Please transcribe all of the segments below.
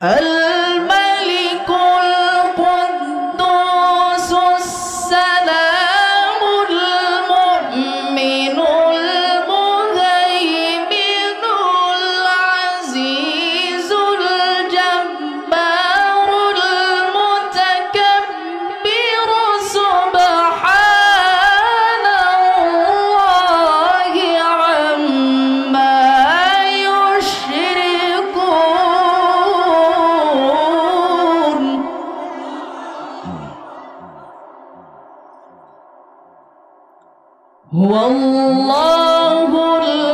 الملك القدوس السلام المؤمن المهيمن العزيز الجبار المتكبر سبحان الله عما يشركون. هو الله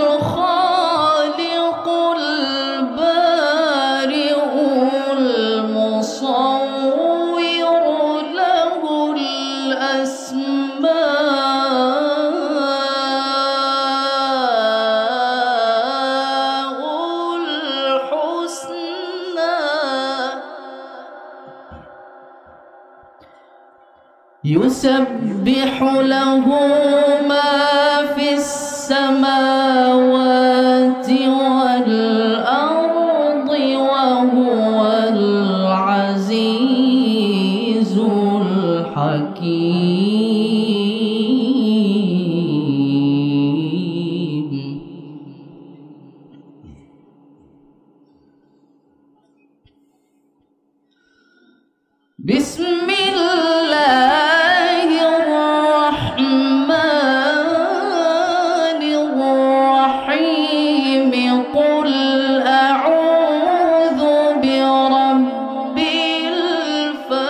الخالق البارئ المصور له الأسماء الحسنى يسبح له ما في السماوات والأرض وهو العزيز الحكيم. بسم الله الرحمن الرحيم. قل أعوذ برب الفلق من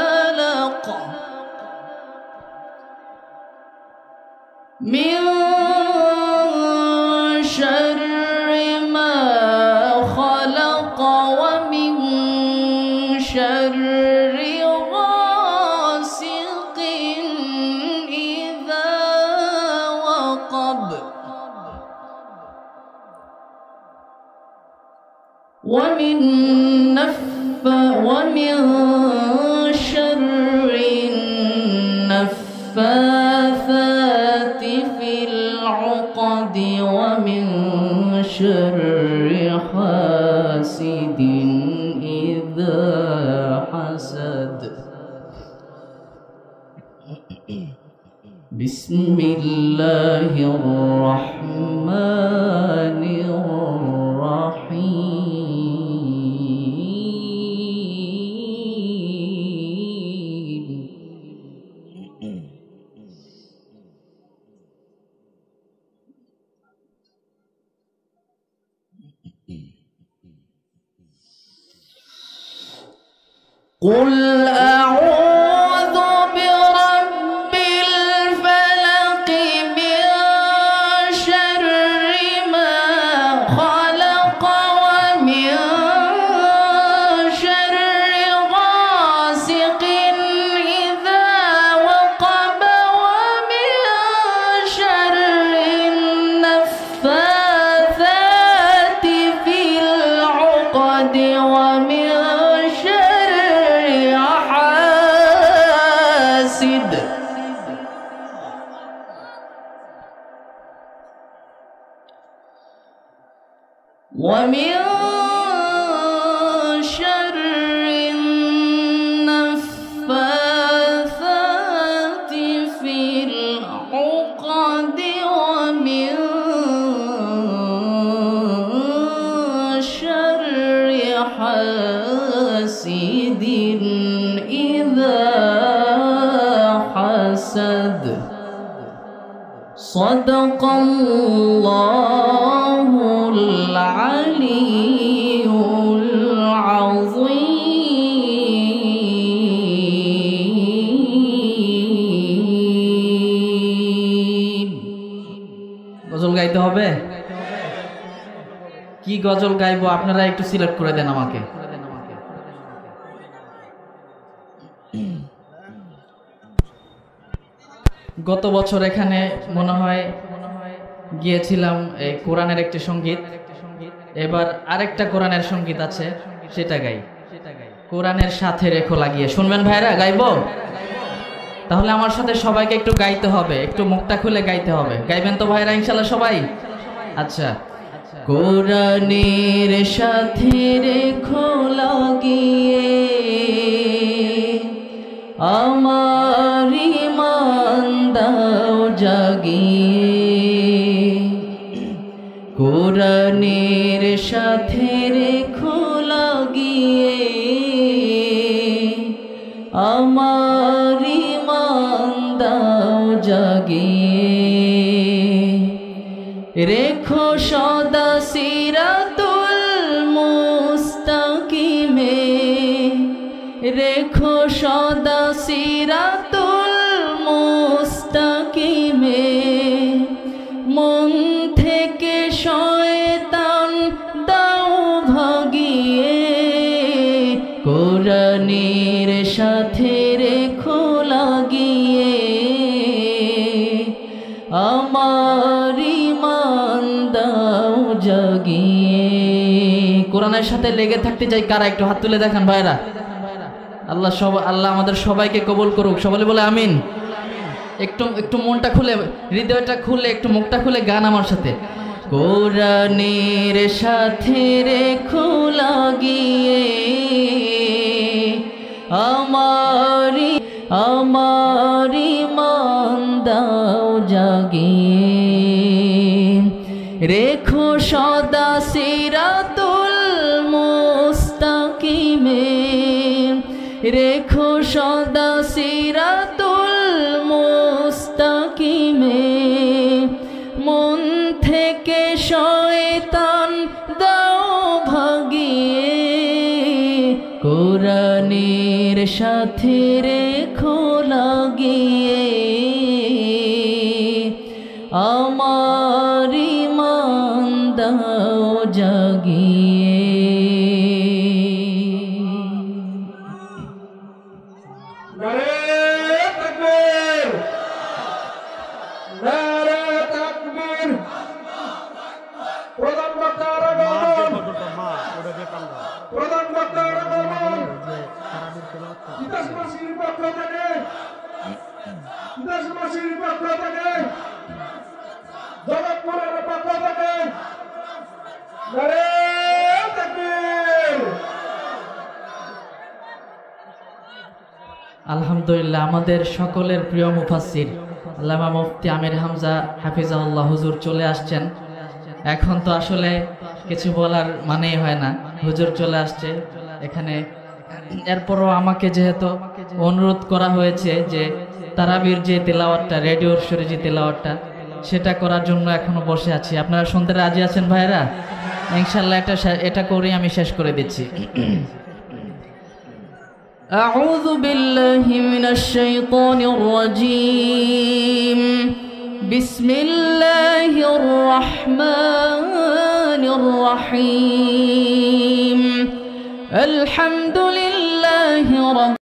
شر ما خلق ومن شر غاسق إذا وقب ومن شر النفاثات في العقد ومن شر حاسد إذا حسد. بسم الله الرحمن الرحيم. قل أعوذ برب الفلق من شر ما خلق ومن شر غاسق إذا وقب ومن شر النفاثات في العقد ومن حاسد ومن شر النفاثات في العقد ومن شر حاسد إذا حسد. صدق الله العلي العظيم. গজল গাইতে হবে? কি গজল গাইবো আপনারা একটু সিলেক্ট করে দেন আমাকে। গত বছর এখানে মনে হয় গিয়েছিলাম এই কোরআনের একটি সঙ্গীত, এবার আরেকটা কোরআনের সঙ্গীত আছে সেটা গাই। কোরআনের সাথে রেখো লাগিয়ে, শুনবেন ভাইরা? গাইবো? তাহলে আমার সাথে সবাইকে একটু গাইতে হবে, একটু মুখটা খুলে গাইতে হবে। গাইবেন তো ভাইরা ইনশাআল্লাহ সবাই? আচ্ছা। কোরআনের সাথে রেখো লাগিয়ে কোরআনের সাথে রেখো লাগিয়ে আমার ঈমান দাও জাগিয়ে রেখো সদা সিরাতুল মুস্তাকিমে রেখো সদা সিরাতুল মুস্তাকিমে মন থেকে শয়তান দাও ভাগিয়ে কোরআনের সাথে রেখো লাগিয়ে আমার ঈমান দাও জাগিয়ে। কোরআনের সাথে লেগে থাকতে চাই কারা, একটু হাত তুলে দেখান ভাইরা। আল্লাহ আমাদের সবাইকে কবুল করুক, সবাই বলে আমিন। একটু মনটা খুলে, হৃদয়টা খুলে, একটু মুখটা খুলে গান আমার সাথে। কোরআনের সাথে রেখো লাগিয়ে আমার ঈমান দাও জাগিয়ে রেখো সদা সিরাতুল মুস্তাকিমে রেখো সদা সিরাতুল মুস্তাকিমে মন থেকে শয়তান দাও ভাগিয়ে কোরআনের সাথে রেখো লাগিয়ে আমার ঈমান দাও জাগিয়ে। আলহামদুলিল্লাহ, আমাদের সকলের প্রিয় মুফাসসির আল্লামা মুফতি আমির হামজা হাফিজাহুল্লাহ হুজুর চলে আসছেন। এখন তো আসলে কিছু বলার মানেই হয় না, হুজুর চলে আসছে এখানে। এরপরও আমাকে যেহেতু অনুরোধ করা হয়েছে যে তারাবির যে তেলাওয়াতটা, রেডিওর সুরে যে তেলাওয়াতটা, সেটা করার জন্য এখনো বসে আছি। আপনারা শুনতে রাজি আছেন ভাইরা? ইনশাআল্লাহ এটা করেই আমি শেষ করে দিচ্ছি। أعوذ بالله من الشيطان الرجيم بسم الله الرحمن الرحيم الحمد لله رب